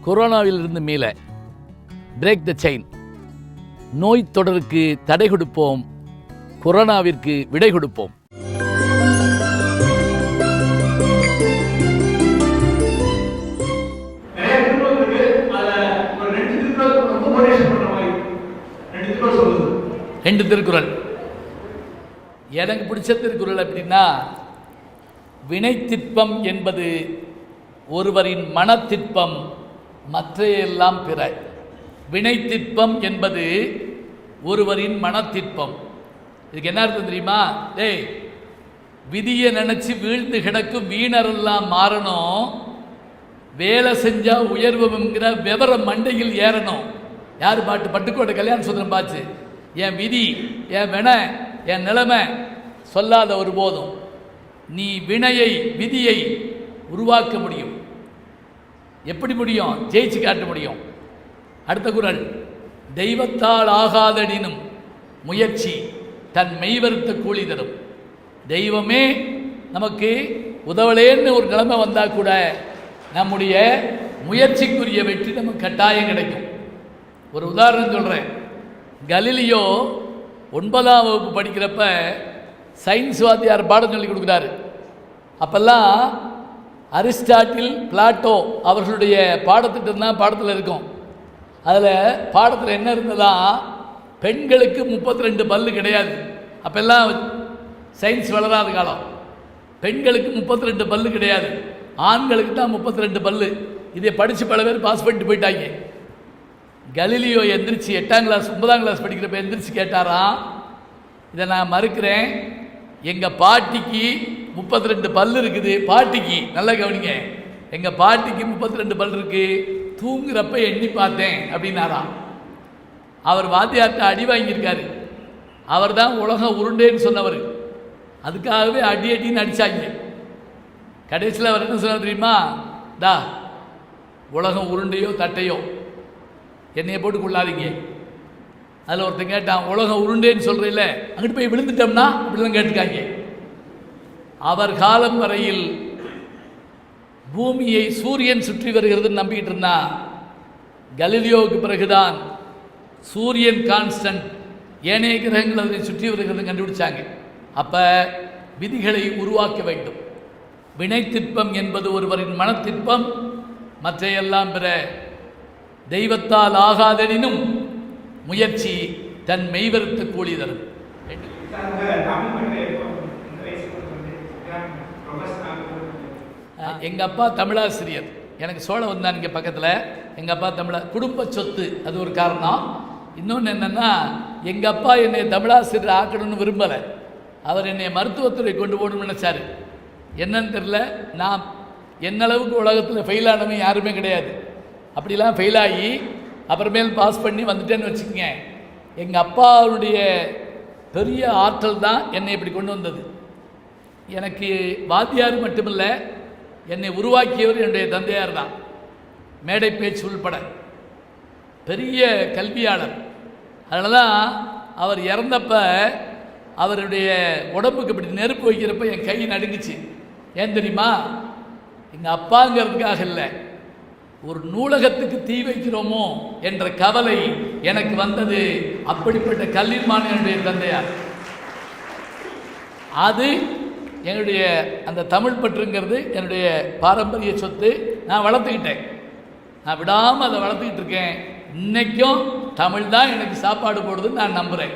கொரோனாவிலிருந்து மீள break the chain. நோய் தொடருக்கு தடை கொடுப்போம், கொரோனாவிற்கு விடை கொடுப்போம். ரெண்டு திருக்குறள் எனக்கு பிடிச்ச திருக்குறள் அப்படின்னா, வினைத்திற்பம் என்பது ஒருவரின் மனத்திற்பம், மற்றையெல்லாம் பிற. வினைத்திற்பம் என்பது ஒருவரின் மனத்திற்பம். இதுக்கு என்ன அர்த்தம் தெரியுமா? விதியை நினைச்சு வீழ்ந்து கிடக்கும் வீணரெல்லாம் மாறணும், வேலை செஞ்சா உயர்வுங்கிற விவரம் மண்டையில் ஏறணும். யார் பாட்டு? பட்டுக்கோட்டை கல்யாண சுந்தரம் பாச்சு. என் விதி, என் வின, என் நிலைமை சொல்லாத ஒருபோதும் நீ வினையை விதியை உருவாக்க முடியும். எப்படி முடியும்? ஜெயிச்சு காட்ட முடியும். அடுத்த குறள், தெய்வத்தால் ஆகாதடினும் முயற்சி தன் மெய்வருத்த கூலி தரும். தெய்வமே நமக்கு உதவலேன்னு ஒரு நிலைமை வந்தால் கூட நம்முடைய முயற்சிக்குரிய வெற்றி நமக்கு கட்டாயம் கிடைக்கும். ஒரு உதாரணம் சொல்கிறேன். கலீலியோ 9ஆம் வகுப்பு படிக்கிறப்ப சயின்ஸ் வாத்தியார் பாடம் சொல்லி கொடுக்குறாரு. அப்போல்லாம் அரிஸ்டாட்டில், பிளாட்டோ அவர்களுடைய பாடத்திட்டம் தான் பாடத்தில் இருக்கும். அதில் பாடத்தில் என்ன இருந்ததா, பெண்களுக்கு 32 பல்லு கிடையாது. அப்போல்லாம் சயின்ஸ் வளராத காலம். பெண்களுக்கு 32 பல்லு கிடையாது, ஆண்களுக்கு தான் 32 பல்லு. இதை படித்து பல பேர் பாஸ் பண்ணிட்டு போயிட்டாங்க. கலீலியோ எந்திரிச்சு 8ஆம் கிளாஸ் 9ஆம் கிளாஸ் படிக்கிறப்ப எந்திரிச்சு கேட்டாராம், இதை நான் மறுக்கிறேன், எங்கள் பாட்டிக்கு 32 பல்லு இருக்குது. பாட்டிக்கு நல்லா கவனிங்க, எங்கள் பாட்டிக்கு 32 பல் இருக்குது, தூங்குறப்ப எண்ணி பார்த்தேன் அப்படின்னாராம். அவர் வாத்தியார்ட்ட அடி வாங்கியிருக்காரு. அவர் தான் உலகம் உருண்டேன்னு சொன்னவர். அதுக்காகவே அடி அடின்னு அடித்தாங்க. கடைசியில் அவர் என்ன சொன்னார் தெரியுமா? உலகம் உருண்டையோ தட்டையோ என்னைய போட்டு கொள்ளாதீங்க. அதில் ஒருத்தன் கேட்டான், உலகம் உருண்டேன்னு சொல்கிறீல்ல, அங்கிட்டு போய் விழுந்துட்டோம்னா அப்படிலாம் கேட்டுக்காங்க. அவர் காலம் வரையில் பூமியை சூரியன் சுற்றி வருகிறதுன்னு நம்பிக்கிட்டு இருந்தா. கலீலியோவுக்கு பிறகுதான் சூரியன் கான்ஸ்டன்ட், ஏனைய கிரகங்கள் அதனை சுற்றி வருகிறது கண்டுபிடிச்சாங்க. அப்போ விதிகளை உருவாக்க வேண்டும். வினைத்திற்பம் என்பது ஒருவரின் மனத்திற்பம், மற்றையெல்லாம் பிற. தெய்வத்தால் ஆகாதெனினும் முயற்சி தன் மெய்வருத்த கூலி தரும். எங்கள் அப்பா தமிழாசிரியர், எனக்கு சோழ வந்தான் இங்கே பக்கத்தில். எங்கள் அப்பா குடும்ப சொத்து, அது ஒரு காரணம். இன்னொன்று என்னென்னா, எங்கள் அப்பா என்னை தமிழாசிரியர் ஆக்கணும்னு விரும்பலை. அவர் என்னை மருத்துவத்துறை கொண்டு போகணும்னு நினச்சார். என்னன்னு தெரில, நான் என்னளவுக்கு உலகத்தில் ஃபெயிலானவன் யாருமே கிடையாது. அப்படிலாம் ஃபெயிலாகி அப்புறமேல் பாஸ் பண்ணி வந்துட்டேன்னு வச்சுக்கோங்க. எங்கள் அப்பாவுடைய பெரிய ஆற்றல் தான் என்னை இப்படி கொண்டு வந்தது. எனக்கு வாத்தியார் மட்டுமில்லை, என்னை உருவாக்கியவர் என்னுடைய தந்தையார் தான். மேடை பேச்சு உள்பட பெரிய கல்வியாளர். அதனால தான் அவர் இறந்தப்ப அவருடைய உடம்புக்கு இப்படி நெருப்பு வைக்கிறப்ப என் கை நடுங்குச்சு. ஏன் தெரியுமா? எங்கள் அப்பாங்கிறதுக்காக இல்லை, ஒரு நூலகத்துக்கு தீ வைக்கிறோமோ என்ற கவலை எனக்கு வந்தது. அப்படிப்பட்ட கல்விமான் என்னுடைய தந்தையார். அது என்னுடைய அந்த தமிழ் பற்றுங்கிறது என்னுடைய பாரம்பரிய சொத்து. நான் வளர்த்துக்கிட்டேன், நான் விடாமல் அதை வளர்த்துக்கிட்டு இருக்கேன். இன்றைக்கும் தமிழ் தான் எனக்கு சாப்பாடு போடுதுன்னு நான் நம்புகிறேன்.